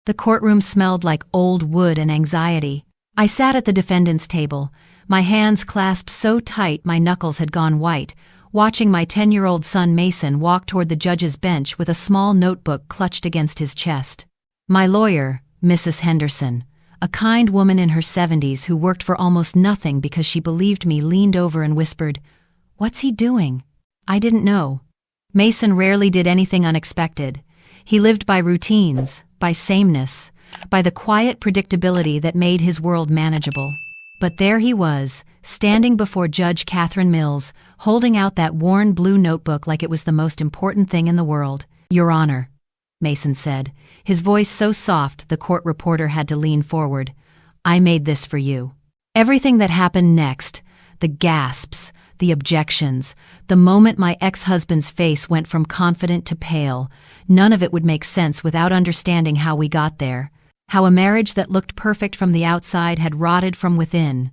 The courtroom smelled like old wood and anxiety. I sat at the defendant's table, my hands clasped so tight my knuckles had gone white, watching my 10-year-old son Mason walk toward the judge's bench with a small notebook clutched against his chest. My lawyer, Mrs. Henderson, a kind woman in her 70s who worked for almost nothing because she believed me, leaned over and whispered, "What's he doing?" I didn't know. Mason rarely did anything unexpected. He lived by routines, by sameness, by the quiet predictability that made his world manageable. But there he was, standing before Judge Catherine Mills, holding out that worn blue notebook like it was the most important thing in the world. "Your Honor," Mason said, his voice so soft the court reporter had to lean forward. "I made this for you." Everything that happened next, the gasps, the objections, the moment my ex-husband's face went from confident to pale, none of it would make sense without understanding how we got there. How a marriage that looked perfect from the outside had rotted from within.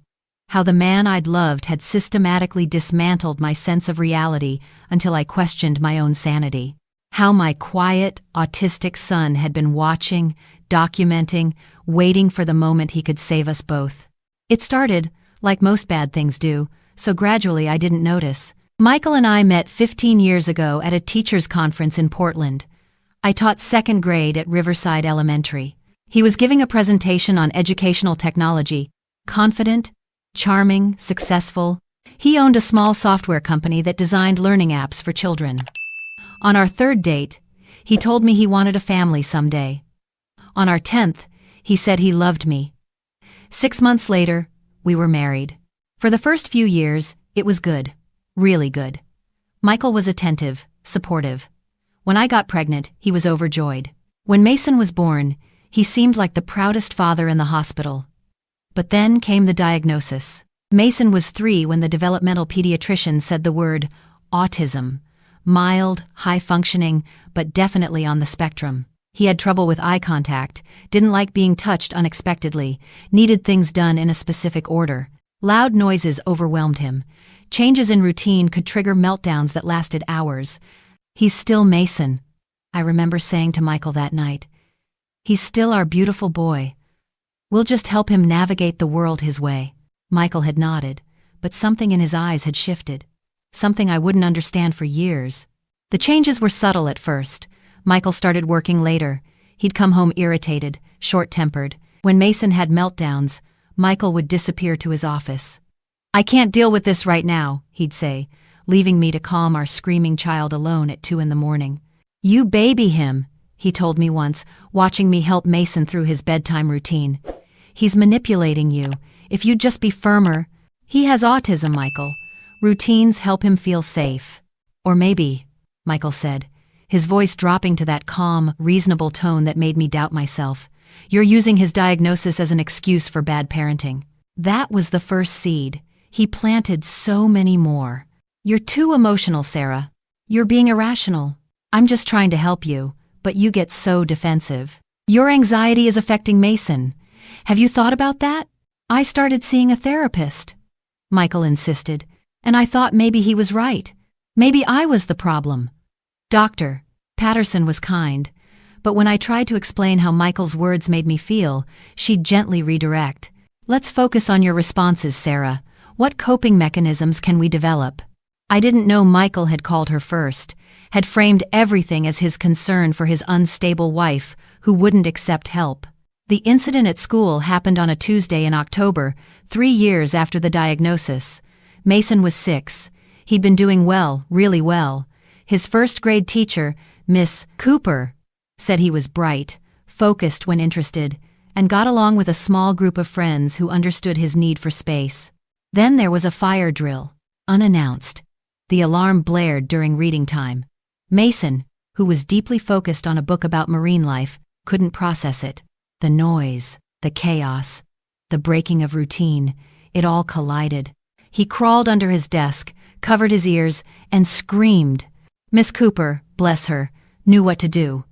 How the man I'd loved had systematically dismantled my sense of reality until I questioned my own sanity. How my quiet, autistic son had been watching, documenting, waiting for the moment he could save us both. It started, like most bad things do, so gradually I didn't notice. Michael and I met 15 years ago at a teachers' conference in Portland. I taught second grade at Riverside Elementary. He was giving a presentation on educational technology, confident, charming, successful. He owned a small software company that designed learning apps for children. On our third date, he told me he wanted a family someday. On our 10th, he said he loved me. 6 months later, we were married. For the first few years, it was good, really good. Michael was attentive, supportive. When I got pregnant, he was overjoyed. When Mason was born, he seemed like the proudest father in the hospital. But then came the diagnosis. Mason was 3 when the developmental pediatrician said the word autism. Mild, high-functioning, but definitely on the spectrum. He had trouble with eye contact, didn't like being touched unexpectedly, needed things done in a specific order. Loud noises overwhelmed him. Changes in routine could trigger meltdowns that lasted hours. "He's still Mason," I remember saying to Michael that night. "He's still our beautiful boy. We'll just help him navigate the world his way." Michael had nodded, but something in his eyes had shifted. Something I wouldn't understand for years. The changes were subtle at first. Michael started working later. He'd come home irritated, short-tempered. When Mason had meltdowns, Michael would disappear to his office. "I can't deal with this right now," he'd say, leaving me to calm our screaming child alone at 2 in the morning. "You baby him," he told me once, watching me help Mason through his bedtime routine. "He's manipulating you. If you'd just be firmer." "He has autism, Michael. Routines help him feel safe." "Or maybe," Michael said, his voice dropping to that calm, reasonable tone that made me doubt myself, "you're using his diagnosis as an excuse for bad parenting." That was the first seed. He planted so many more. "You're too emotional, Sarah. You're being irrational. I'm just trying to help you, but you get so defensive. Your anxiety is affecting Mason. Have you thought about that?" "I started seeing a therapist," Michael insisted, "and I thought maybe he was right. Maybe I was the problem." Dr. Patterson was kind, but when I tried to explain how Michael's words made me feel, she'd gently redirect. "Let's focus on your responses, Sarah. What coping mechanisms can we develop?" I didn't know Michael had called her first, had framed everything as his concern for his unstable wife, who wouldn't accept help. The incident at school happened on a Tuesday in October, 3 years after the diagnosis. Mason was 6. He'd been doing well, really well. His first-grade teacher, Miss Cooper, said he was bright, focused when interested, and got along with a small group of friends who understood his need for space. Then there was a fire drill, unannounced. The alarm blared during reading time. Mason, who was deeply focused on a book about marine life, couldn't process it. The noise, the chaos, the breaking of routine, it all collided. He crawled under his desk, covered his ears, and screamed. Miss Cooper, bless her, knew what to do.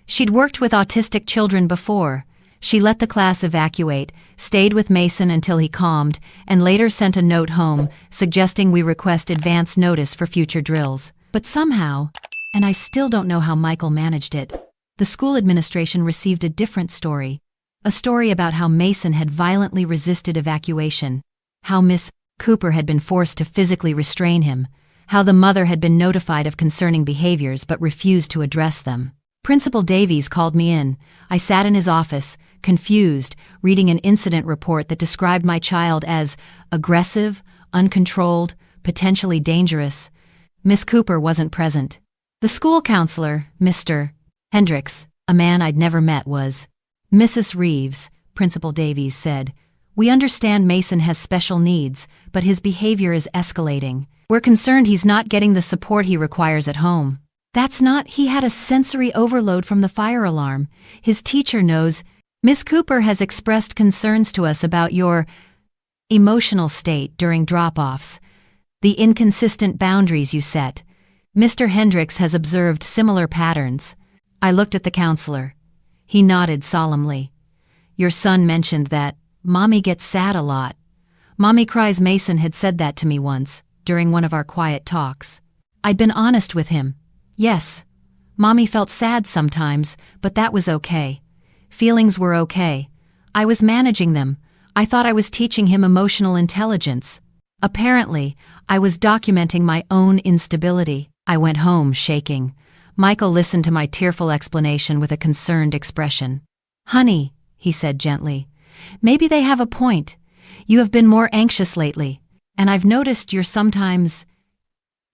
She'd worked with autistic children before. She let the class evacuate, stayed with Mason until he calmed, and later sent a note home suggesting we request advance notice for future drills. But somehow, and I still don't know how Michael managed it, The school administration received a different story. A story about how Mason had violently resisted evacuation, how Miss Cooper had been forced to physically restrain him, how the mother had been notified of concerning behaviors but refused to address them. Principal Davies called me in. I sat in his office, confused, reading an incident report that described my child as aggressive, uncontrolled, potentially dangerous. Miss Cooper wasn't present. The school counselor, Mr. Hendricks, a man I'd never met, was. Mrs. Reeves, Principal Davies said, "We understand Mason has special needs, but his behavior is escalating. We're concerned he's not getting the support he requires at home." That's not, he had a sensory overload from the fire alarm. His teacher knows. Miss Cooper has expressed concerns to us about your emotional state during drop-offs, the inconsistent boundaries you set. Mr. Hendricks has observed similar patterns. I looked at the counselor. He nodded solemnly. Your son mentioned that Mommy gets sad a lot. Mommy cries. Mason had said that to me once, during one of our quiet talks. I'd been honest with him. Yes, Mommy felt sad sometimes, but that was okay. Feelings were okay. I was managing them. I thought I was teaching him emotional intelligence. Apparently, I was documenting my own instability. I went home shaking. Michael listened to my tearful explanation with a concerned expression. Honey, he said gently, maybe they have a point. You have been more anxious lately, and I've noticed you're sometimes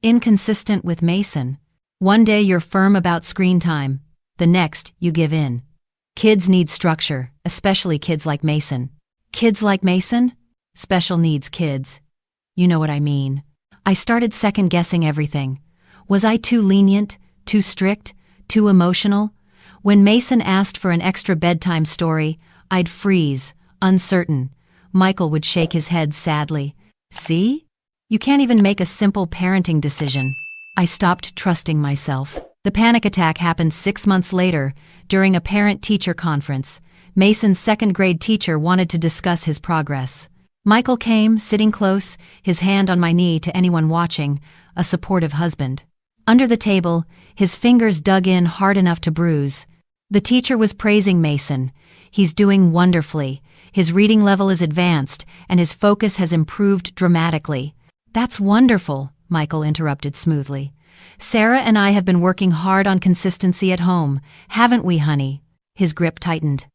inconsistent with Mason. One day you're firm about screen time, the next you give in. Kids need structure, especially kids like Mason. Kids like Mason? Special needs kids. You know what I mean. I started second-guessing everything. Was I too lenient, too strict, too emotional? When Mason asked for an extra bedtime story, I'd freeze, uncertain. Michael would shake his head sadly. See? You can't even make a simple parenting decision. I stopped trusting myself. The panic attack happened 6 months later, during a parent-teacher conference. Mason's second-grade teacher wanted to discuss his progress. Michael came, sitting close, his hand on my knee to anyone watching, a supportive husband. Under the table, his fingers dug in hard enough to bruise. The teacher was praising Mason. He's doing wonderfully. His reading level is advanced, and his focus has improved dramatically. That's wonderful, Michael interrupted smoothly. Sarah and I have been working hard on consistency at home, haven't we, honey? His grip tightened.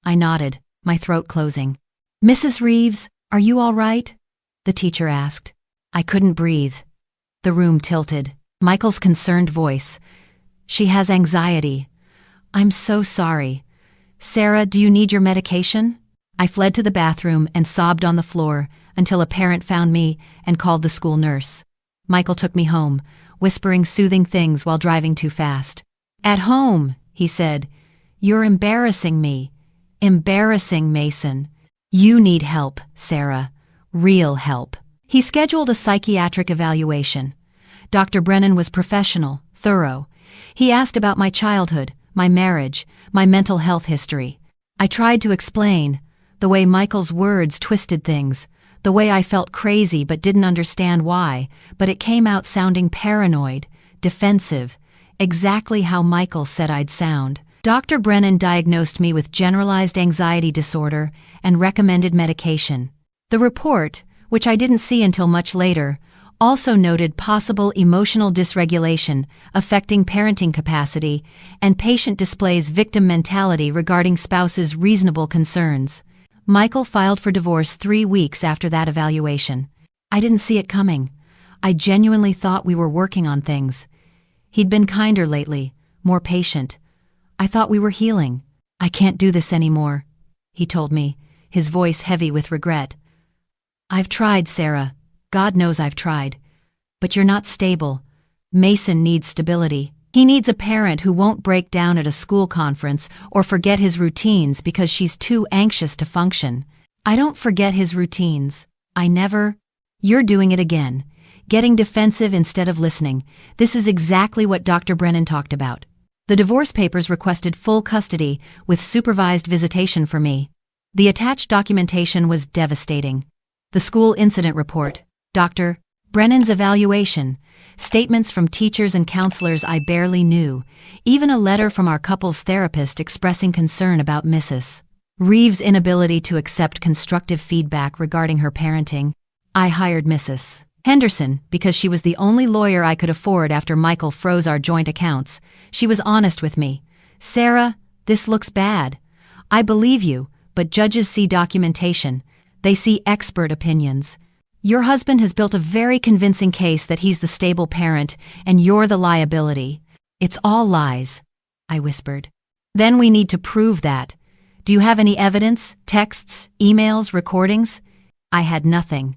I nodded, my throat closing. Mrs. Reeves, are you all right? The teacher asked. I couldn't breathe. The room tilted. Michael's concerned voice. She has anxiety. I'm so sorry. Sarah, do you need your medication? I fled to the bathroom and sobbed on the floor until a parent found me and called the school nurse. Michael took me home, whispering soothing things while driving too fast. At home, he said. You're embarrassing me. Embarrassing Mason. You need help, Sarah. Real help. He scheduled a psychiatric evaluation. Dr. Brennan was professional, thorough. He asked about my childhood, my marriage, my mental health history. I tried to explain, the way Michael's words twisted things, the way I felt crazy but didn't understand why, but it came out sounding paranoid, defensive, exactly how Michael said I'd sound. Dr. Brennan diagnosed me with generalized anxiety disorder and recommended medication. The report, which I didn't see until much later, also noted possible emotional dysregulation affecting parenting capacity, and patient displays victim mentality regarding spouse's reasonable concerns. Michael filed for divorce 3 weeks after that evaluation. I didn't see it coming. I genuinely thought we were working on things. He'd been kinder lately, more patient. I thought we were healing. I can't do this anymore, he told me, his voice heavy with regret. I've tried, Sarah. God knows I've tried. But you're not stable. Mason needs stability. He needs a parent who won't break down at a school conference or forget his routines because she's too anxious to function. I don't forget his routines. I never. You're doing it again. Getting defensive instead of listening. This is exactly what Dr. Brennan talked about. The divorce papers requested full custody with supervised visitation for me. The attached documentation was devastating. The school incident report, Dr. Brennan's evaluation, statements from teachers and counselors I barely knew, even a letter from our couple's therapist expressing concern about Mrs. Reeves' inability to accept constructive feedback regarding her parenting. I hired Mrs. Henderson because she was the only lawyer I could afford after Michael froze our joint accounts. She was honest with me. "Sarah, this looks bad. I believe you, but judges see documentation. They see expert opinions. Your husband has built a very convincing case that he's the stable parent and you're the liability. It's all lies," I whispered. "Then we need to prove that. Do you have any evidence, texts, emails, recordings?" I had nothing.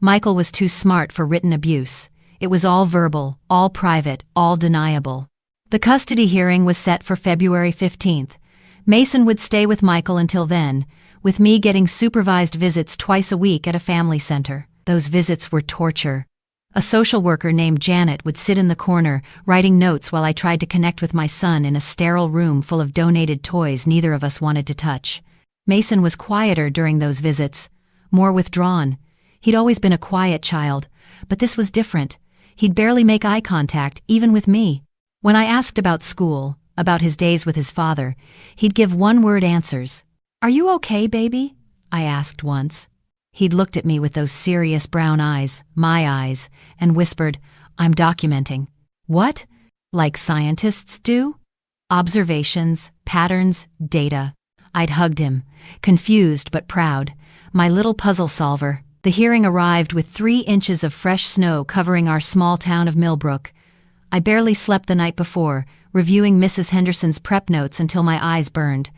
Michael was too smart for written abuse. It was all verbal, all private, all deniable. The custody hearing was set for February 15th. Mason would stay with Michael until then, with me getting supervised visits twice a week at a family center. Those visits were torture. A social worker named Janet would sit in the corner, writing notes while I tried to connect with my son in a sterile room full of donated toys neither of us wanted to touch. Mason was quieter during those visits, more withdrawn. He'd always been a quiet child, but this was different. He'd barely make eye contact, even with me. When I asked about school, about his days with his father, he'd give one-word answers. "Are you okay, baby?" I asked once. He'd looked at me with those serious brown eyes, my eyes, and whispered, "I'm documenting." "What? Like scientists do?" Observations, patterns, data. I'd hugged him, confused but proud, my little puzzle solver. The hearing arrived with 3 inches of fresh snow covering our small town of Millbrook. I barely slept the night before, reviewing Mrs. Henderson's prep notes until my eyes burned.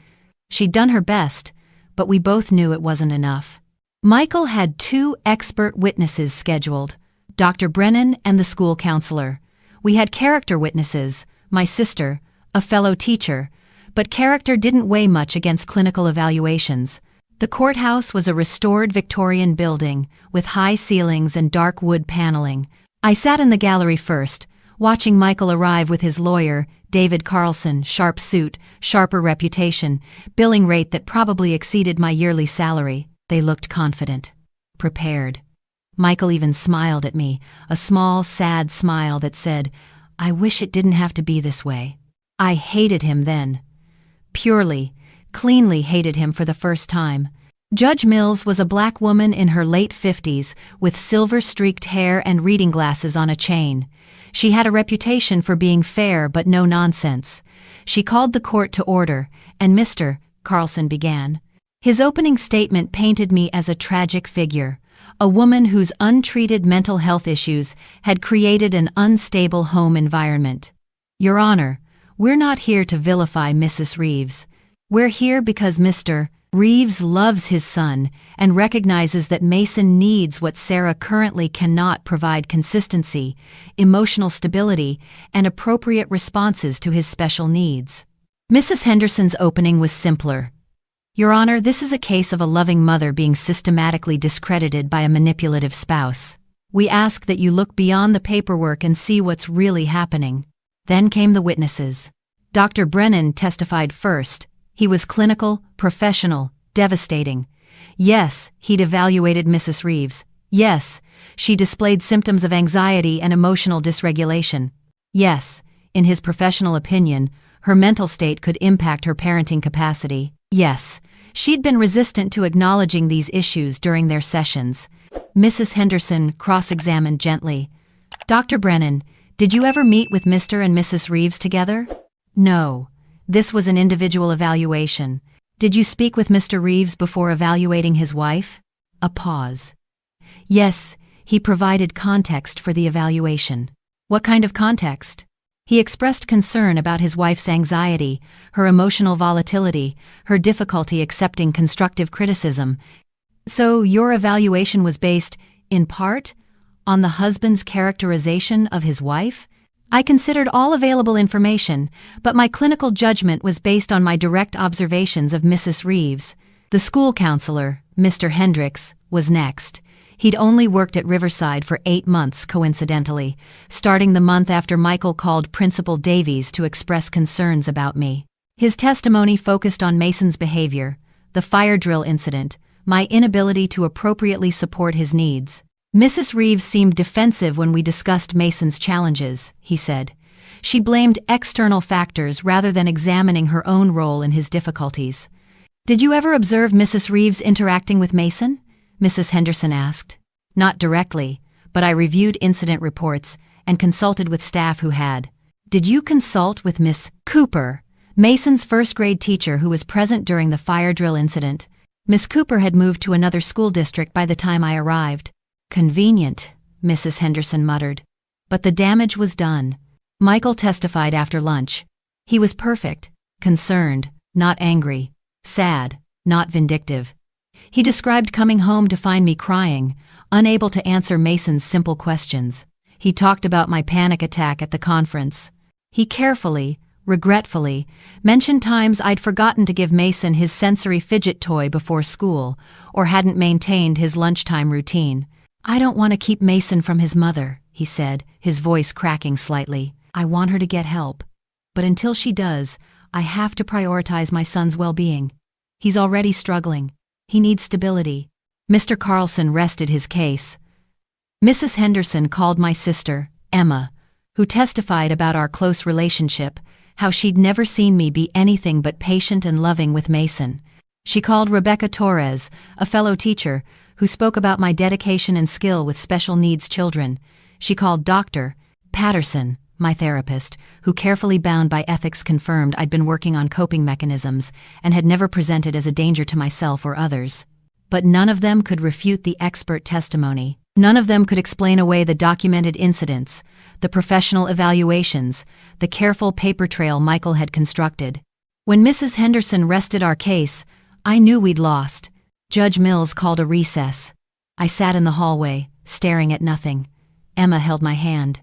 She'd done her best, but we both knew it wasn't enough. Michael had 2 expert witnesses scheduled, Dr. Brennan and the school counselor. We had character witnesses, my sister, a fellow teacher, but character didn't weigh much against clinical evaluations. The courthouse was a restored Victorian building with high ceilings and dark wood paneling. I sat in the gallery first, watching Michael arrive with his lawyer, David Carlson, sharp suit, sharper reputation, billing rate that probably exceeded my yearly salary. They looked confident, prepared. Michael even smiled at me, a small, sad smile that said, "I wish it didn't have to be this way." I hated him then. Purely, cleanly hated him for the first time. Judge Mills was a black woman in her late 50s with silver-streaked hair and reading glasses on a chain. She had a reputation for being fair but no nonsense. She called the court to order, and Mr. Carlson began. His opening statement painted me as a tragic figure, a woman whose untreated mental health issues had created an unstable home environment. "Your Honor, we're not here to vilify Mrs. Reeves. We're here because Mr. Reeves loves his son and recognizes that Mason needs what Sarah currently cannot provide: consistency, emotional stability, and appropriate responses to his special needs." Mrs. Henderson's opening was simpler. "Your Honor, this is a case of a loving mother being systematically discredited by a manipulative spouse. We ask that you look beyond the paperwork and see what's really happening." Then came the witnesses. Dr. Brennan testified first. He was clinical, professional, devastating. Yes, he'd evaluated Mrs. Reeves. Yes, she displayed symptoms of anxiety and emotional dysregulation. Yes, in his professional opinion, her mental state could impact her parenting capacity. Yes, she'd been resistant to acknowledging these issues during their sessions. Mrs. Henderson cross-examined gently. "Dr. Brennan, did you ever meet with Mr. and Mrs. Reeves together?" "No. This was an individual evaluation. Did you speak with Mr. Reeves before evaluating his wife?" A pause. "Yes, he provided context for the evaluation." "What kind of context?" "He expressed concern about his wife's anxiety, her emotional volatility, her difficulty accepting constructive criticism." "So your evaluation was based, in part, on the husband's characterization of his wife?" "I considered all available information, but my clinical judgment was based on my direct observations of Mrs. Reeves." The school counselor, Mr. Hendricks, was next. He'd only worked at Riverside for 8 months, coincidentally, starting the month after Michael called Principal Davies to express concerns about me. His testimony focused on Mason's behavior, the fire drill incident, my inability to appropriately support his needs. Mrs. Reeves seemed defensive when we discussed Mason's challenges, he said. She blamed external factors rather than examining her own role in his difficulties. Did you ever observe Mrs. Reeves interacting with Mason? Mrs. Henderson asked. Not directly, but I reviewed incident reports and consulted with staff who had. Did you consult with Miss Cooper, Mason's first-grade teacher who was present during the fire drill incident? Miss Cooper had moved to another school district by the time I arrived. Convenient, Mrs. Henderson muttered. But the damage was done. Michael testified after lunch. He was perfect, concerned, not angry, sad, not vindictive. He described coming home to find me crying, unable to answer Mason's simple questions. He talked about my panic attack at the conference. He carefully, regretfully, mentioned times I'd forgotten to give Mason his sensory fidget toy before school or hadn't maintained his lunchtime routine. I don't want to keep Mason from his mother, he said, his voice cracking slightly. I want her to get help. But until she does, I have to prioritize my son's well-being. He's already struggling. He needs stability. Mr. Carlson rested his case. Mrs. Henderson called my sister, Emma, who testified about our close relationship, how she'd never seen me be anything but patient and loving with Mason. She called Rebecca Torres, a fellow teacher, who spoke about my dedication and skill with special needs children. She called Dr. Patterson, my therapist, who carefully bound by ethics confirmed I'd been working on coping mechanisms and had never presented as a danger to myself or others. But none of them could refute the expert testimony. None of them could explain away the documented incidents, the professional evaluations, the careful paper trail Michael had constructed. When Mrs. Henderson rested our case, I knew we'd lost. Judge Mills called a recess. I sat in the hallway, staring at nothing. Emma held my hand.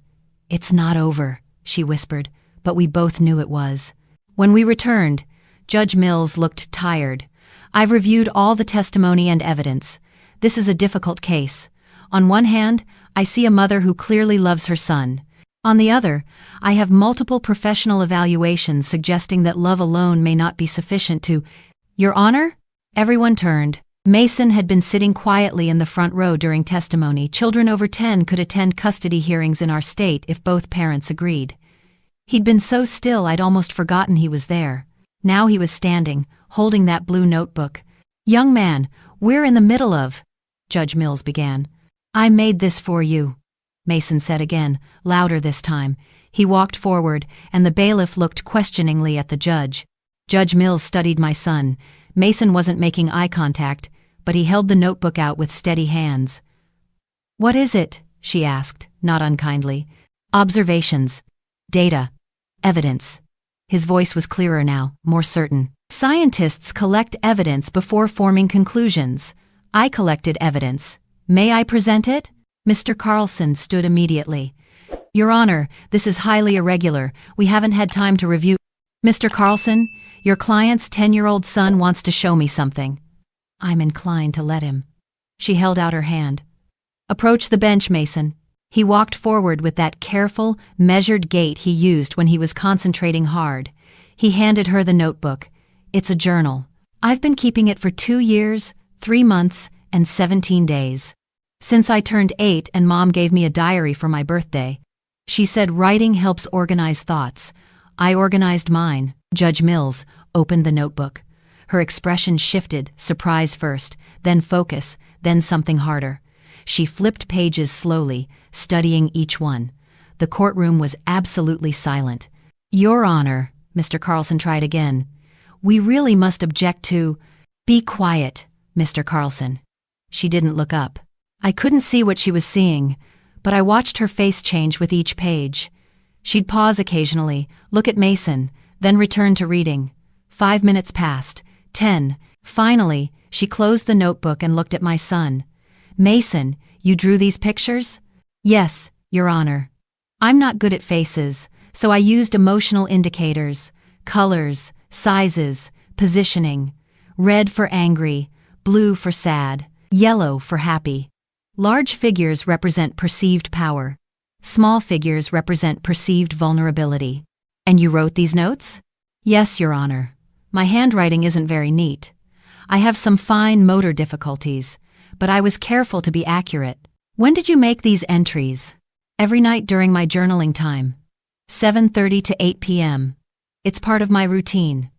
It's not over, she whispered, but we both knew it was. When we returned, Judge Mills looked tired. I've reviewed all the testimony and evidence. This is a difficult case. On one hand, I see a mother who clearly loves her son. On the other, I have multiple professional evaluations suggesting that love alone may not be sufficient to— Your Honor? Everyone turned. Mason had been sitting quietly in the front row during testimony. Children over 10 could attend custody hearings in our state if both parents agreed. He'd been so still I'd almost forgotten he was there. Now he was standing, holding that blue notebook. Young man, we're in the middle of— Judge Mills began. I made this for you, Mason said again, louder this time. He walked forward, and the bailiff looked questioningly at the judge. Judge Mills studied my son. Mason wasn't making eye contact, but he held the notebook out with steady hands. What is it? She asked, not unkindly. Observations. Data. Evidence. His voice was clearer now, more certain. Scientists collect evidence before forming conclusions. I collected evidence. May I present it? Mr. Carlson stood immediately. Your Honor, this is highly irregular. We haven't had time to review. Mr. Carlson, your client's 10-year-old son wants to show me something. I'm inclined to let him. She held out her hand. Approach the bench, Mason. He walked forward with that careful, measured gait he used when he was concentrating hard. He handed her the notebook. It's a journal. I've been keeping it for 2 years, 3 months, and 17 days. Since I turned 8 and Mom gave me a diary for my birthday. She said writing helps organize thoughts. I organized mine. Judge Mills opened the notebook. Her expression shifted, surprise first, then focus, then something harder. She flipped pages slowly, studying each one. The courtroom was absolutely silent. Your Honor, Mr. Carlson tried again. We really must object to— Be quiet, Mr. Carlson. She didn't look up. I couldn't see what she was seeing, but I watched her face change with each page. She'd pause occasionally, look at Mason, then return to reading. 5 minutes passed. 10. Finally, she closed the notebook and looked at my son. Mason, you drew these pictures? Yes, Your Honor. I'm not good at faces, so I used emotional indicators, colors, sizes, positioning. Red for angry, blue for sad, yellow for happy. Large figures represent perceived power. Small figures represent perceived vulnerability. And you wrote these notes? Yes, Your Honor. My handwriting isn't very neat. I have some fine motor difficulties, but I was careful to be accurate. When did you make these entries? Every night during my journaling time. 7:30 to 8 p.m. It's part of my routine.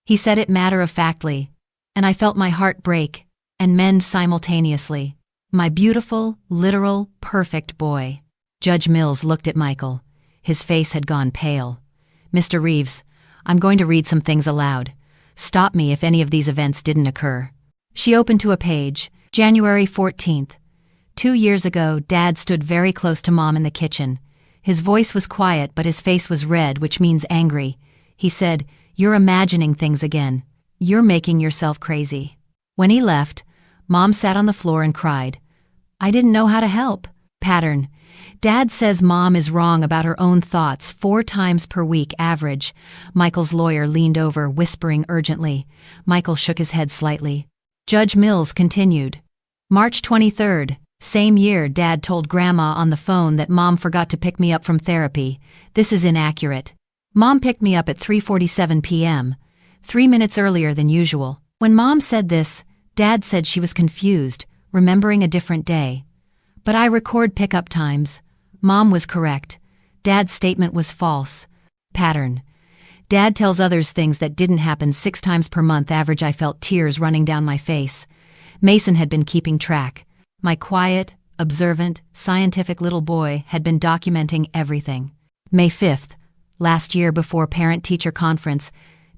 He said it matter-of-factly, and I felt my heart break and mend simultaneously. My beautiful, literal, perfect boy. Judge Mills looked at Michael. His face had gone pale. Mr. Reeves, I'm going to read some things aloud. Stop me if any of these events didn't occur. She opened to a page. January 14th. 2 years ago, Dad stood very close to Mom in the kitchen. His voice was quiet, but his face was red, which means angry. He said, "You're imagining things again. You're making yourself crazy." When he left, Mom sat on the floor and cried. I didn't know how to help. Pattern. Dad says Mom is wrong about her own thoughts 4 times per week average. Michael's lawyer leaned over, whispering urgently. Michael shook his head slightly. Judge Mills continued. March 23rd. Same year, Dad told Grandma on the phone that Mom forgot to pick me up from therapy. This is inaccurate. Mom picked me up at 3:47 p.m., 3 minutes earlier than usual. When Mom said this, Dad said she was confused, remembering a different day. But I record pickup times. Mom was correct. Dad's statement was false. Pattern. Dad tells others things that didn't happen 6 times per month average. I felt tears running down my face. Mason had been keeping track. My quiet, observant, scientific little boy had been documenting everything. May 5th, last year before parent-teacher conference,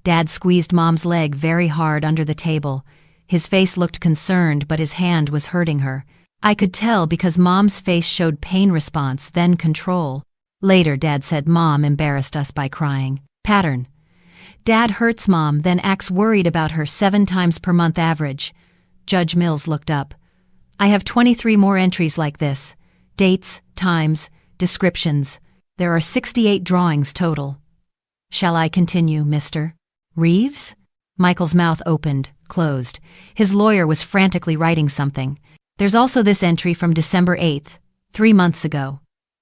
Dad squeezed Mom's leg very hard under the table. His face looked concerned, but his hand was hurting her. I could tell because Mom's face showed pain response, then control. Later, Dad said Mom embarrassed us by crying. Pattern. Dad hurts Mom, then acts worried about her 7 times per month average. Judge Mills looked up. I have 23 more entries like this. Dates, times, descriptions. There are 68 drawings total. Shall I continue, Mr. Reeves? Michael's mouth opened, closed. His lawyer was frantically writing something. There's also this entry from December 8th, 3 months ago.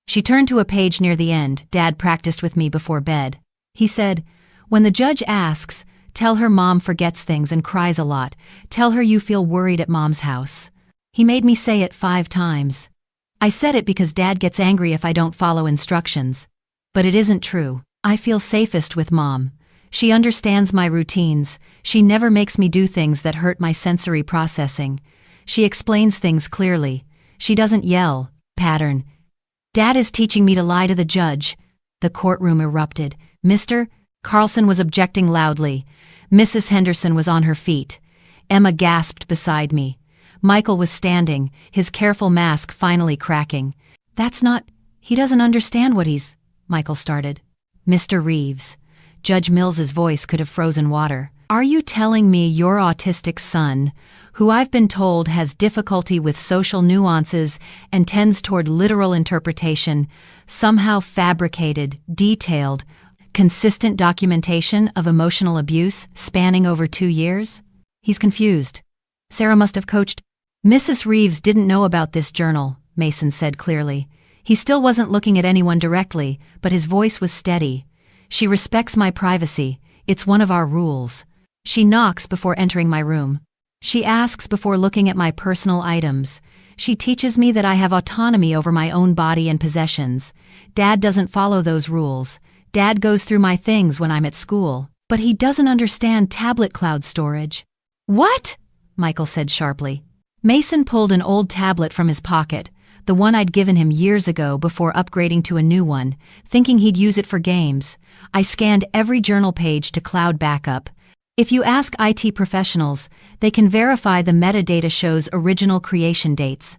She turned to a page near the end. Dad practiced with me before bed. He said, when the judge asks, tell her Mom forgets things and cries a lot. Tell her you feel worried at Mom's house. He made me say it 5 times. I said it because Dad gets angry if I don't follow instructions. But it isn't true. I feel safest with Mom. She understands my routines. She never makes me do things that hurt my sensory processing. She explains things clearly. She doesn't yell. Pattern. Dad is teaching me to lie to the judge. The courtroom erupted. Mr. Carlson was objecting loudly. Mrs. Henderson was on her feet. Emma gasped beside me. Michael was standing, his careful mask finally cracking. That's not... He doesn't understand what he's... Michael started. Mr. Reeves. Judge Mills's voice could have frozen water. Are you telling me your autistic son, who I've been told has difficulty with social nuances and tends toward literal interpretation, somehow fabricated, detailed, consistent documentation of emotional abuse spanning over 2 years? He's confused. Sarah must have coached. Mrs. Reeves didn't know about this journal, Mason said clearly. He still wasn't looking at anyone directly, but his voice was steady. She respects my privacy. It's one of our rules. She knocks before entering my room. She asks before looking at my personal items. She teaches me that I have autonomy over my own body and possessions. Dad doesn't follow those rules. Dad goes through my things when I'm at school. But he doesn't understand tablet cloud storage. What? Michael said sharply. Mason pulled an old tablet from his pocket, the one I'd given him years ago before upgrading to a new one, thinking he'd use it for games. I scanned every journal page to cloud backup. If you ask IT professionals, they can verify the metadata shows original creation dates.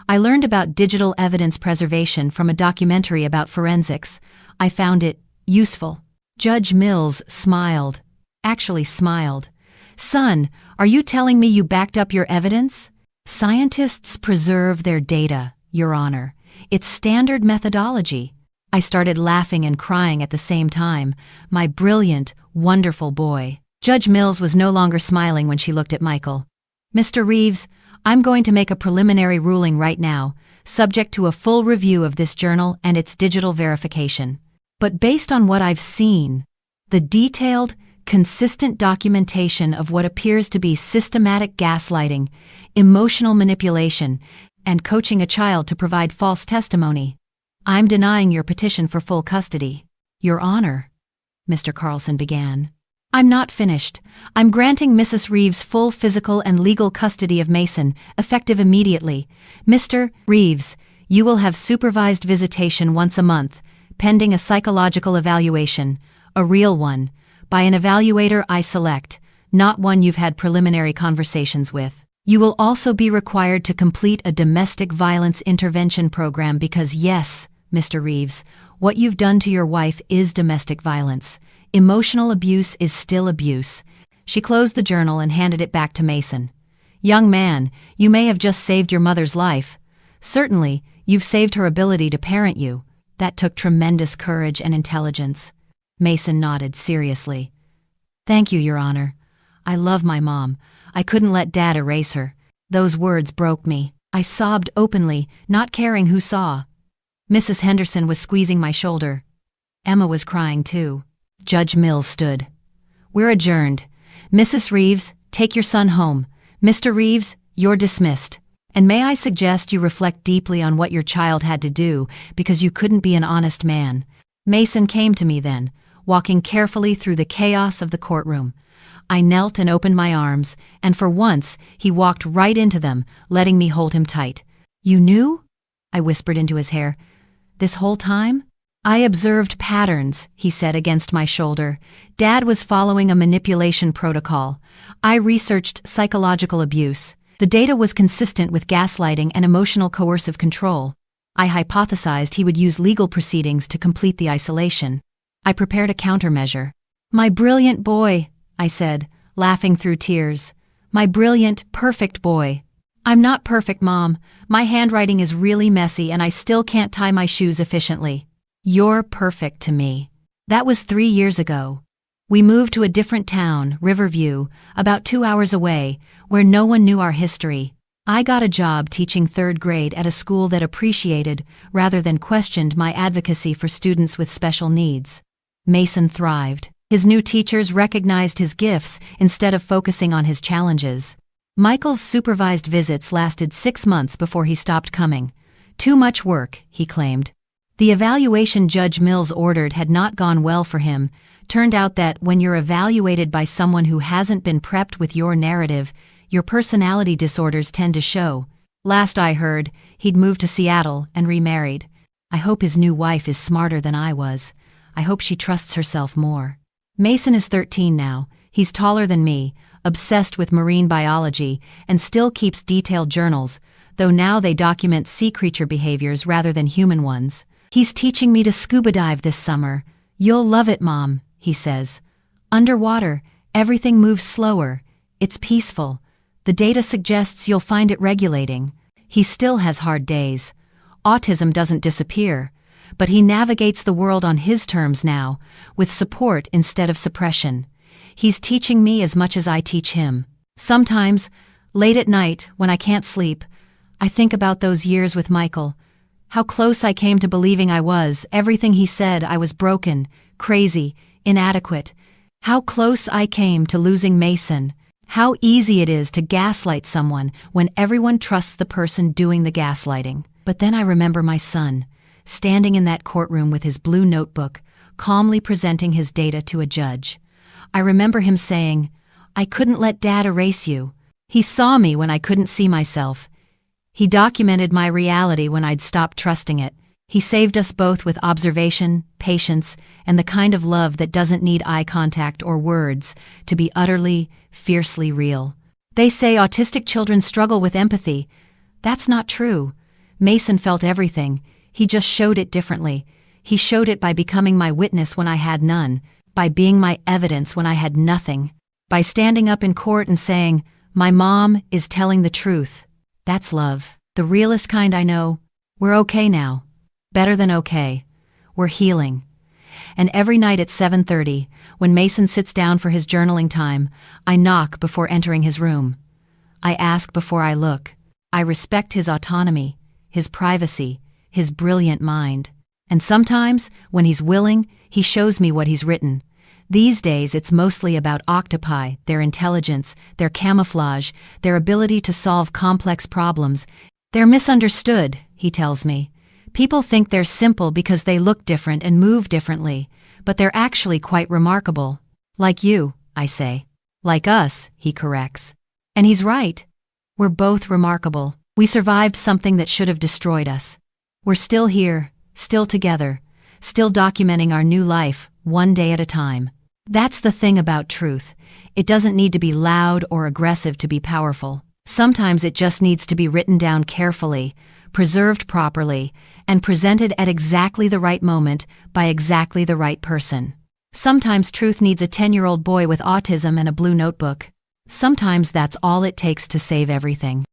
I learned about digital evidence preservation from a documentary about forensics. I found it useful. Judge Mills smiled. Actually smiled. Son, are you telling me you backed up your evidence? Scientists preserve their data, Your Honor. It's standard methodology. I started laughing and crying at the same time. My brilliant, wonderful boy. Judge Mills was no longer smiling when she looked at Michael. Mr. Reeves, I'm going to make a preliminary ruling right now, subject to a full review of this journal and its digital verification. But based on what I've seen, the detailed, consistent documentation of what appears to be systematic gaslighting, emotional manipulation, and coaching a child to provide false testimony. I'm denying your petition for full custody. Your Honor, Mr. Carlson began. I'm not finished. I'm granting Mrs. Reeves full physical and legal custody of Mason, effective immediately. Mr. Reeves, you will have supervised visitation once a month, pending a psychological evaluation, a real one, by an evaluator I select, not one you've had preliminary conversations with. You will also be required to complete a domestic violence intervention program because yes, Mr. Reeves, what you've done to your wife is domestic violence. Emotional abuse is still abuse. She closed the journal and handed it back to Mason. Young man, you may have just saved your mother's life. Certainly, you've saved her ability to parent you. That took tremendous courage and intelligence. Mason nodded seriously. Thank you, Your Honor. I love my mom. I couldn't let Dad erase her. Those words broke me. I sobbed openly, not caring who saw. Mrs. Henderson was squeezing my shoulder. Emma was crying too. Judge Mills stood. We're adjourned. Mrs. Reeves, take your son home. Mr. Reeves, you're dismissed. And may I suggest you reflect deeply on what your child had to do because you couldn't be an honest man. Mason came to me then, walking carefully through the chaos of the courtroom. I knelt and opened my arms, and for once he walked right into them, letting me hold him tight. You knew? I whispered into his hair. This whole time? I observed patterns, he said against my shoulder. Dad was following a manipulation protocol. I researched psychological abuse. The data was consistent with gaslighting and emotional coercive control. I hypothesized he would use legal proceedings to complete the isolation. I prepared a countermeasure. My brilliant boy, I said, laughing through tears. My brilliant, perfect boy. I'm not perfect, Mom. My handwriting is really messy and I still can't tie my shoes efficiently. You're perfect to me. That was 3 years ago. We moved to a different town, Riverview, about 2 hours away, where no one knew our history. I got a job teaching 3rd grade at a school that appreciated, rather than questioned, my advocacy for students with special needs. Mason thrived. His new teachers recognized his gifts instead of focusing on his challenges. Michael's supervised visits lasted 6 months before he stopped coming. Too much work, he claimed. The evaluation Judge Mills ordered had not gone well for him. Turned out that when you're evaluated by someone who hasn't been prepped with your narrative, your personality disorders tend to show. Last I heard, he'd moved to Seattle and remarried. I hope his new wife is smarter than I was. I hope she trusts herself more. Mason is 13 now. He's taller than me, obsessed with marine biology, and still keeps detailed journals, though now they document sea creature behaviors rather than human ones. He's teaching me to scuba dive this summer. You'll love it, Mom, he says. Underwater, everything moves slower. It's peaceful. The data suggests you'll find it regulating. He still has hard days. Autism doesn't disappear, but he navigates the world on his terms now, with support instead of suppression. He's teaching me as much as I teach him. Sometimes, late at night, when I can't sleep, I think about those years with Michael. How close I came to believing I was. Everything he said, I was broken, crazy, inadequate. How close I came to losing Mason. How easy it is to gaslight someone when everyone trusts the person doing the gaslighting. But then I remember my son, standing in that courtroom with his blue notebook, calmly presenting his data to a judge. I remember him saying, I couldn't let Dad erase you. He saw me when I couldn't see myself. He documented my reality when I'd stopped trusting it. He saved us both with observation, patience, and the kind of love that doesn't need eye contact or words to be utterly, fiercely real. They say autistic children struggle with empathy. That's not true. Mason felt everything. He just showed it differently. He showed it by becoming my witness when I had none, by being my evidence when I had nothing, by standing up in court and saying, my mom is telling the truth. That's love. The realest kind I know. We're okay now. Better than okay. We're healing. And every night at 7:30, when Mason sits down for his journaling time, I knock before entering his room. I ask before I look. I respect his autonomy, his privacy, his brilliant mind. And sometimes, when he's willing, he shows me what he's written. These days it's mostly about octopi, their intelligence, their camouflage, their ability to solve complex problems. They're misunderstood, he tells me. People think they're simple because they look different and move differently, but they're actually quite remarkable. Like you, I say. Like us, he corrects. And he's right. We're both remarkable. We survived something that should have destroyed us. We're still here, still together, still documenting our new life, one day at a time. That's the thing about truth. It doesn't need to be loud or aggressive to be powerful. Sometimes it just needs to be written down carefully, preserved properly, and presented at exactly the right moment by exactly the right person. Sometimes truth needs a 10-year-old boy with autism and a blue notebook. Sometimes that's all it takes to save everything.